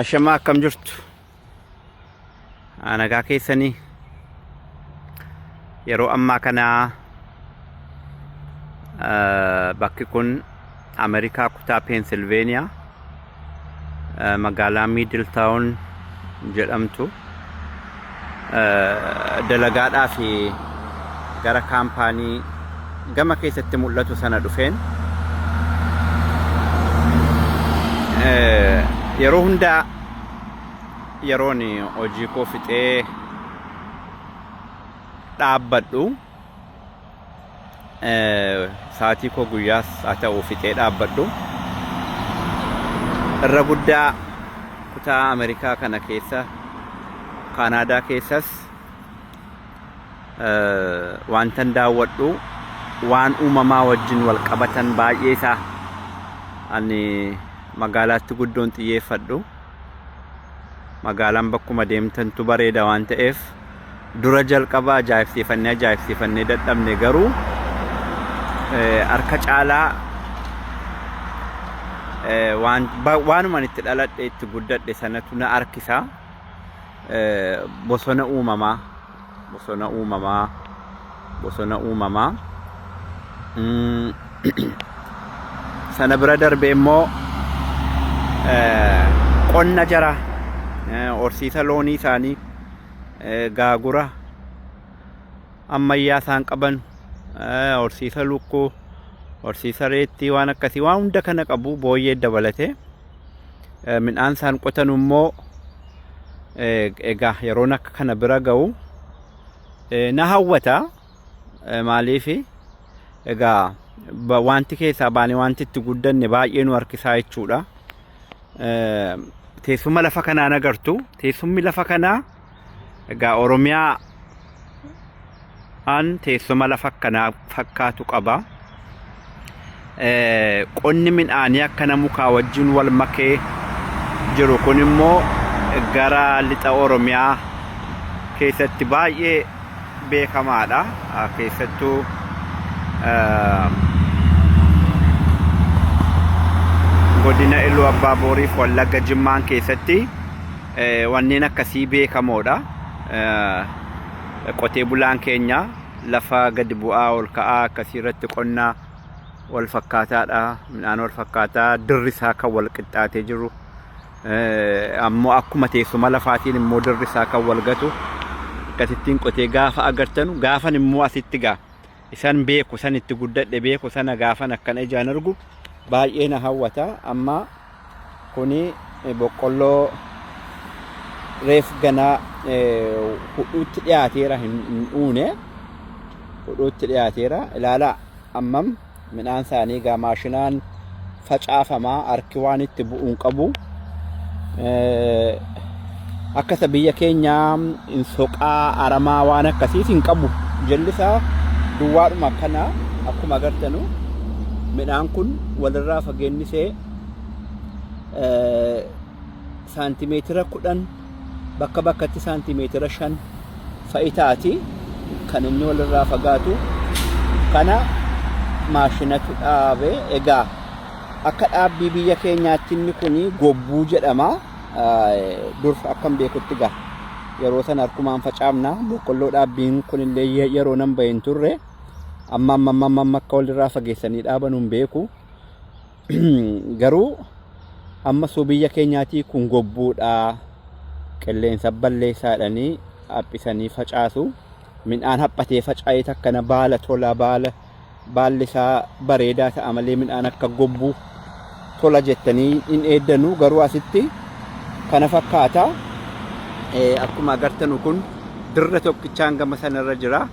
Ashamaa akkam jirtu? Nagaa keessanii yeroo ammaa kana bakki kun Ameerikaa kutaa Pennsylvania magaalaa Middletown jedhamtu dalagaadhaa fi gara kaampaanii gama keessatti mul'atu sana dhufeen yeroo hundaa yeroon hojii koo fixee dhaabbadhu sa'aatii koo guyyaas haa ta'u fixee dhaabbadhu irra guddaa kutaa Ameerikaa kana keessa Kaanaadaa keessas wantan daawwadhu waan uumamaa wajjin wal qabatan baay'ee isaa ani magaalaatti guddoon xiyyeeffadhu. Magaalaan bakkuma deemtantu bareeda waan ta'eef dura jalqabaa ajaa'ibsiifannee dadhabne garuu harka caalaa waanuman itti dhaladhe itti guddadhe sanatu na harkisa. Bosona uumamaa sana bira darbe immoo qonna jara horsiisa loonii isaanii gaagura ammayyaa isaan qaban horsiisa lukkuu horsiisa reettii waan akkasii waan hunda kana qabu booyyee dabalate midhaan isaan qotan immoo egaa yeroon akka kana bira ga'u na hawwata maaliif egaa wanti keessaa baane wanti itti guddanne baay'ee nu harkisaa jechuudha. Teessuma lafa kanaa agartu teessumni lafa kanaa egaa Oromiyaa an teessuma lafa kanaa fakkaatu qaba. Qonni midhaanii akkana mukaa wajjin wal makee jiru kun immoo gara lixa Oromiyaa keessatti baay'ee beekamaadha. Keessattuu godina Iluu Abbaa Booriif Wallagga Jimmaan keessatti wanneen akkasii beekamoodha. Qotee bulaan keenya lafa gadi bu'aa ol ka'aa akkasii irratti qonnaa wal fakkaataadha. Midhaan wal fakkaataa dirrisaa kan wal qixxaatee jiru ammoo akkuma teessuma lafaatiin immoo dirrisaa kan wal gatu akkasittiin qotee gaafa agartanu gaafan immoo asitti gaa isan beeku san itti guddadhe beeku sana gaafan akkana ijaan argu baay'ee na hawwata. Amma kuni boqqolloo reef ganaa hudhuutti dhiyaateera hin uune hudhuutti dhiyaateera ilaalaa ammam midhaan isaanii gaa maashinaan facaafamaa harki waan itti bu'uun qabu. Akkasa biyya keenyaa soqaa aramaa waan akkasiis hin qabu jallisaa duwwaadhuma akkana akkuma agartanu midhaan kun walirraa fageennisee saantimeetira 10 bakka bakkatti saantimeetira 5 fa'i taati kan inni walirraa fagaatu kana maashinatu dhaabe. Egaa akka dhaabbii biyya keenyaatti inni kuni gobbuu jedhama. Dur akkam beekutti gaa yeroo san harkumaan facaafna boqqolloo dhaabbiin kunillee yeroo nan bahin turre amma akka walirraa fageessanii dhaaban hin beeku. Garuu amma soo biyya keenyaatii kun gobbuudha qilleensa balleessaadhanii haphisanii facaasu. Midhaan haphatee facaa'ee akkana baala tola baalli isaa bareedaa ta'a malee midhaan akka gobbuu tola jettanii hin eeddanu. Garuu asitti kana fakkaata. Akkuma agartanu kun dirra tokkichaan gama sanarra jira.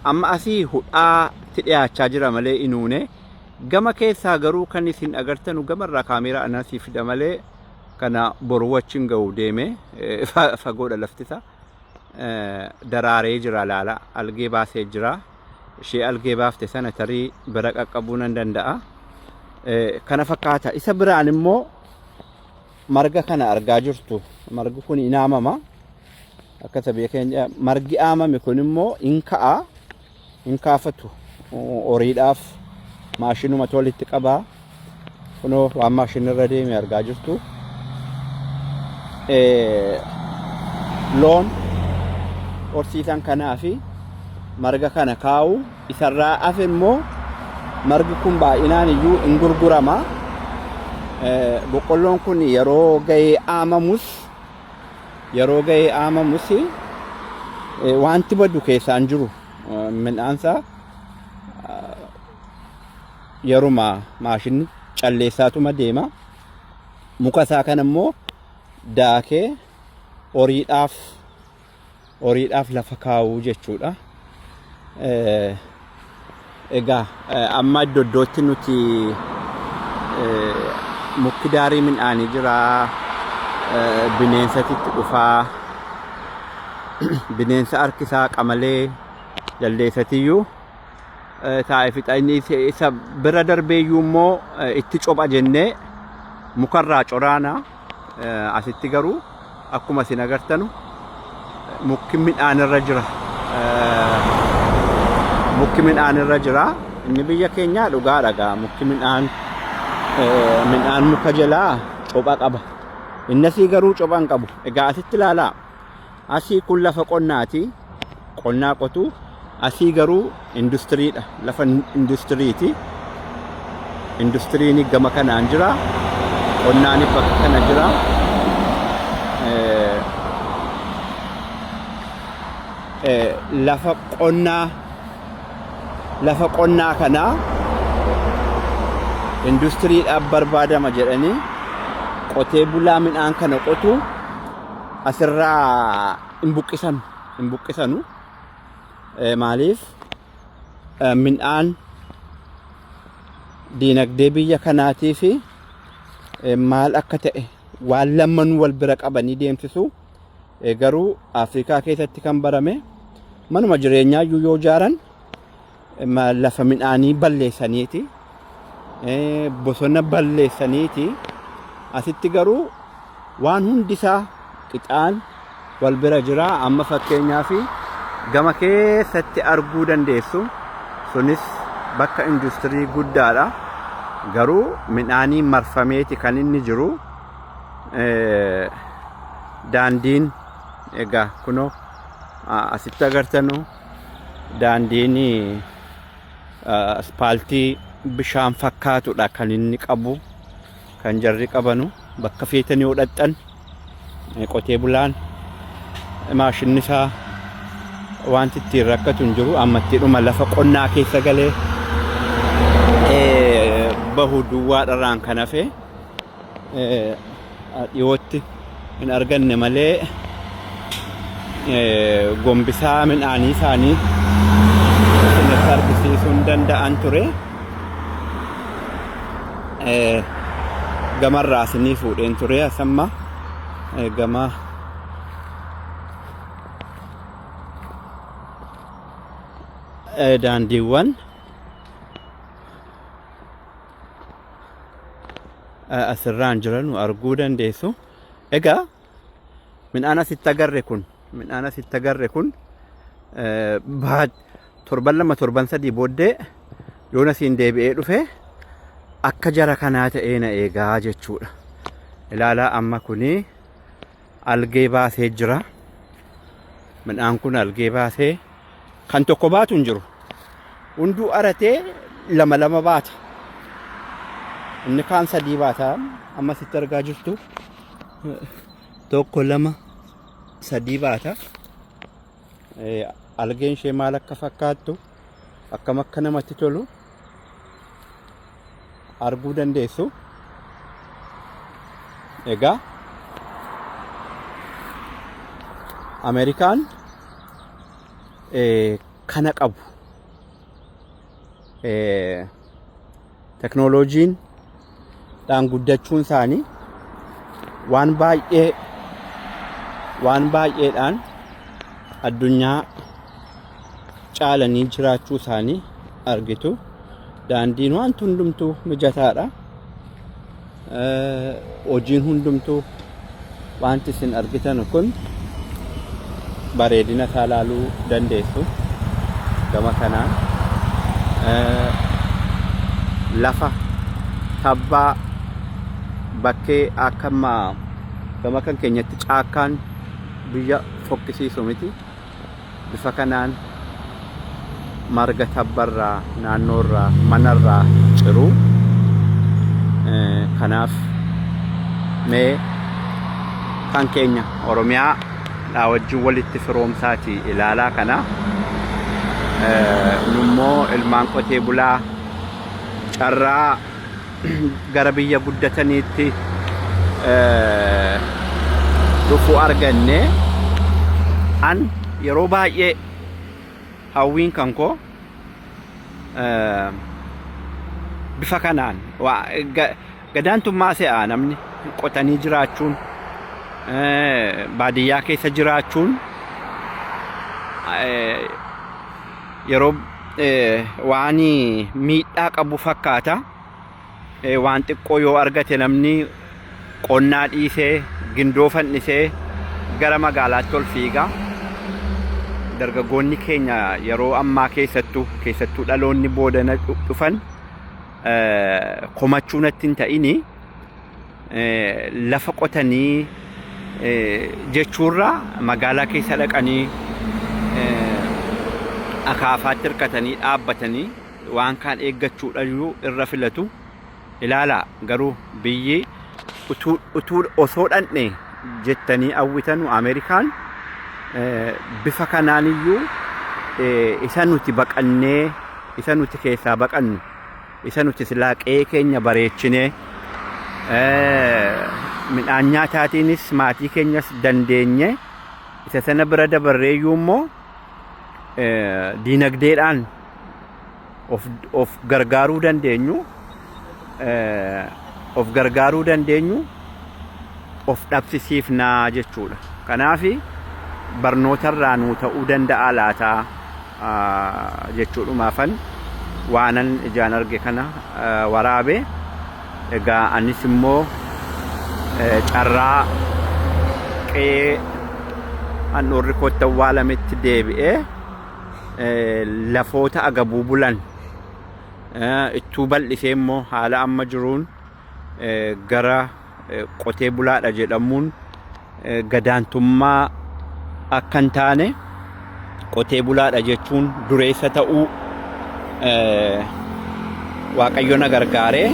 Amma asii hudhaatti dhiyaachaa jira malee inuune gama keessaa garuu kan isin agartanu gamarraa kaameeraa anasii fida malee kana boru wajjin ga'u deeme fagoodha laftisa daraaree jira. Laala algee baasee jira. Ishee algee baafte sana tarii bira qaqqabuu nan danda'a. Kana fakkaata. Isa biraan immoo marga kana argaa jirtu. Margi kun inaamama akkasa biyya keenya margi aamame kun immoo in kaafatu horiidhaaf maashinuma walitti qabaa. Kunoo waan maashinirra deeme argaa jirtu. loon horsiisan kanaa fi marga kana kaa'u isarraa hafe immoo margi kun baay'inaan iyyuu hin gurgurama. Boqqolloon kun yeroo ga'ee aamamus wanti baddu keessaan jiru midhaansaa yeruma maashinni calleessaatuma deema. Muka isaa kana immoo daakee horiidhaaf lafa kaa'uu jechuudha. Egaa amma iddootti nuti mukti daarii midhaanii jira. Bineensatitti dhufaa. Bineensa harkisaa qamalee jaldeessatiyyuu taa'ee fixa. Inni isa bira darbeeyyuu immoo itti copha jennee mukarraa coraana. Asitti garuu akkuma isin agartanu mukki midhaanirra jira. Mukki midhaanirra jira. Inni biyya keenyaa dhugaadha. Mukki midhaan muka jalaa copha qaba. Inni asii garuu copha hin qabu. Egaa asitti ilaalaa. Asii kun lafa qonnaati. Qonnaa qotu. Asii garuu industiriidha. Lafa industiriiti. Industiriin gama kanaan jira. Qonnaan bakka kana jira. Lafa qonnaa kana industiriidhaaf barbaadama jedhanii qotee bulaa midhaan kana qotu asirraa hin buqqisanu. Maaliif midhaan diinagdee biyya kanaatii fi maal akka ta'e waan lammanuu wal bira qabanii deemsisu. Garuu Afrikaa keessatti kan barame manuma jireenyaa yoo ijaaran lafa midhaanii balleessaniiti. Bosona balleessaniiti. Asitti garuu waan hundisaa qixaan wal bira jira. Amma fakkeenyaaf gama keessatti arguu dandeessu. Sunis bakka industirii guddaadha. Garuu midhaanii marfameeti kan inni jiru. Daandiin egaa kunoo asitti agartanu daandiin aspaaltii bishaan fakkaatudha kan inni qabu. Kan jarri qabanu bakka feetanii hodhaxxan qotee bulaan maashinni isaa wanti ittiin rakkatu hin jiru. Ammatti dhuma lafa qonnaa keessa galee bahu duwwaadharraan kan hafe dhiyootti hin arganne malee gombisaa midhaanii isaanii isinitti argisiisuu hin danda'an ture. Gamarraa isinii fuudheen ture asamma gama daandiiwwan asirraan jiran arguu dandeessu. Egaa midhaan asitti agarre kun torban lama torban sadii booddee yoon asiin deebi'ee dhufe akka jara kanaa ta'ee na eegaa jechuudha. Ilaalaa amma kuni algee baasee jira. Midhaan kun algee baasee kan tokko baatu hin jiru. Hunduu aratee lama baata. Inni kaan sadii baata. Amma sitti argaa jirtu tokko lama sadii baata. Algeen ishee maal akka fakkaattu akkam akka namatti tolu arguu dandeessu. Egaa Ameerikaan kana qabu. Teknooloojiin dhaan guddachuun isaanii waan baay'eedhaan addunyaa caalanii jiraachuu isaanii argitu. Daandiin waan hundumtuu mijataadha. Hojiin hundumtuu wanti isin argitan kun bareedina isaa ilaaluu dandeessu. Gama kanaan lafa tabbaa bakkee akkamma gama kan keenyatti caakkaan biyya fokkisiisu miti. Bifa kanaan marga tabbarraa naannoorraa manarraa ciru. Kanaaf mee kan keenya Oromiyaa wajjin walitti firoomsaati ilaalaa kana. Nummoo ilmaan qotee bulaa carraa gara biyya guddataniitti dhufuu arganne an yeroo baay'ee hawwiin kan koo bifa kanaan gadaantummaa se'aa namni qotanii jiraachuun baadiyyaa keessa jiraachuun yeroo waan miidhaa qabu fakkaata. Waan xiqqoo yoo argate namni qonnaa dhiisee gindoo fannisee gara magaalaatti ol fiiga. Dargaggoonni keenya yeroo ammaa keessattuu dhaloonni boodana dhufan komachuu natti hin ta'ini lafa qotanii jechuurra magaalaa keessa dhaqanii akaafaatti hirkatanii dhaabbatanii waan kaan eeggachuudhayyuu irra filatu. Ilaalaa garuu biyyi utuu osoo dhandhe jettanii hawwitanu Ameerikaan bifa kanaaniyyuu isa nuti baqannee isa nuti keessaa baqannu isa nuti silaa qe'ee keenya bareechinee midhaan nyaataatiinis maatii keenyas dandeenye isa sana bira dabarreeyyuu immoo diinagdeedhaan of gargaaruu dandeenyu. Of gargaaruu dandeenyu of dhabsisiifnaa jechuudha. Kanaaf barnootarraa nuu ta'uu danda'a laataa jechuudhumaafan waanan ijaan arge kana waraabe. Egaa anis immoo carraa qe'ee handhuurri kootti awwaalametti deebi'ee lafoota agabuu bulan ittuu bal'isee immoo haala amma jiruun gara qotee bulaadha jedhamuun gadaantummaa akka hin taane qotee bulaadha jechuun dureessa ta'uu Waaqayyo na gargaaree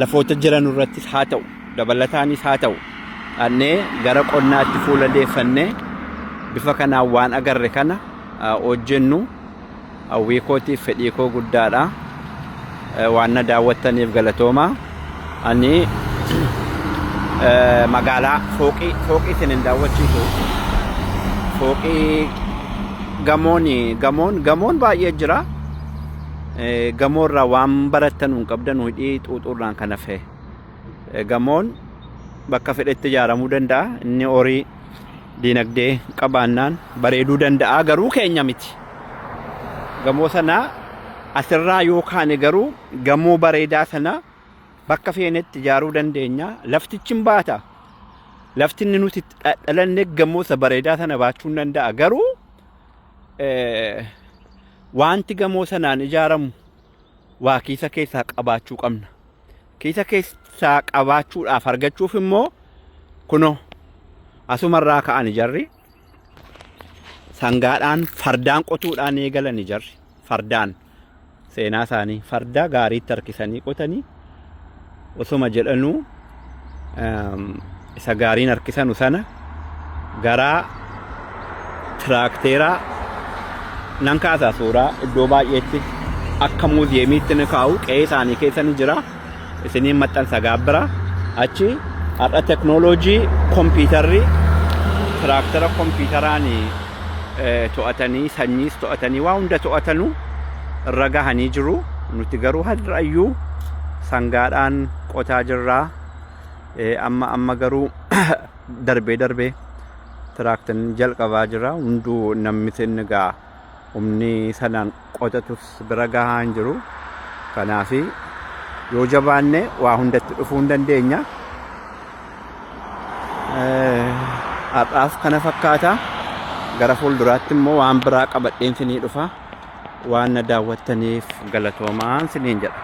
lafoota jiran irrattis haa ta'u dabalataanis haa ta'u annee gara qonnaatti fuula deeffannee bifa kanaan waan agarre kana hojjennu hawwii kootiif fedhii koo guddaadha. Waan na daawwattaniif galatoomaa. Ani magaalaa fooqii isinin daawwachiisu. Fooqii gamoon baay'ee jira. Gamoorraa waan barattan hin qabdan hidhii xuuxurraan kan hafe. Gamoon bakka fedhetti ijaaramuu danda'a. Inni horii diinagdee qabaannaan bareeduu danda'a garuu keenya miti. Gamoo sana asirraa yookaan garuu gamoo bareedaa sana bakka feenetti ijaaruu dandeenya. Laftichi hin baata. Lafti inni nuti dhalanne gamoo isa bareedaa sana baachuu hin danda'a garuu wanti gamoo sanaan ijaaramu waa kiisa keessaa qabaachuu qabna. Kiisa keessaa qabaachuudhaaf argachuuf immoo kunoo asumarraa ka'an jarri sangaadhaan fardaan qotuudhaan eegalan jarri fardaan seenaa isaanii farda gaariitti harkisanii qotanii osuma jedhanuu isa gaariin harkisanu sana garaa tiraakteeraa nan kaasaa suuraa iddoo baay'eetti akka muuziyeemiitti ni kaa'u qe'ee isaanii keessa ni jira isiniin maxxansa gaabbira achi har'a teknooloojii kompiitarri tiraaktera kompiitaraan to'atanii sanyiis to'atanii waa hunda to'atanu irra gahanii jiru. Nuti garuu har'ayyuu sangaadhaan qotaa jirraa. Amma garuu darbee tiraakterni jalqabaa jira. Hunduu namni sinni gaa humni sanaan qotatus bira gahaa hin jiru. Kanaaf yoo jabaanne waa hundatti dhufuu hin dandeenya. Har'aaf kana fakkaata. Gara fuulduraatti immoo waan biraa qabadheen sinii dhufa. Waan na daawwattaniif galatoomaa siniin jedha.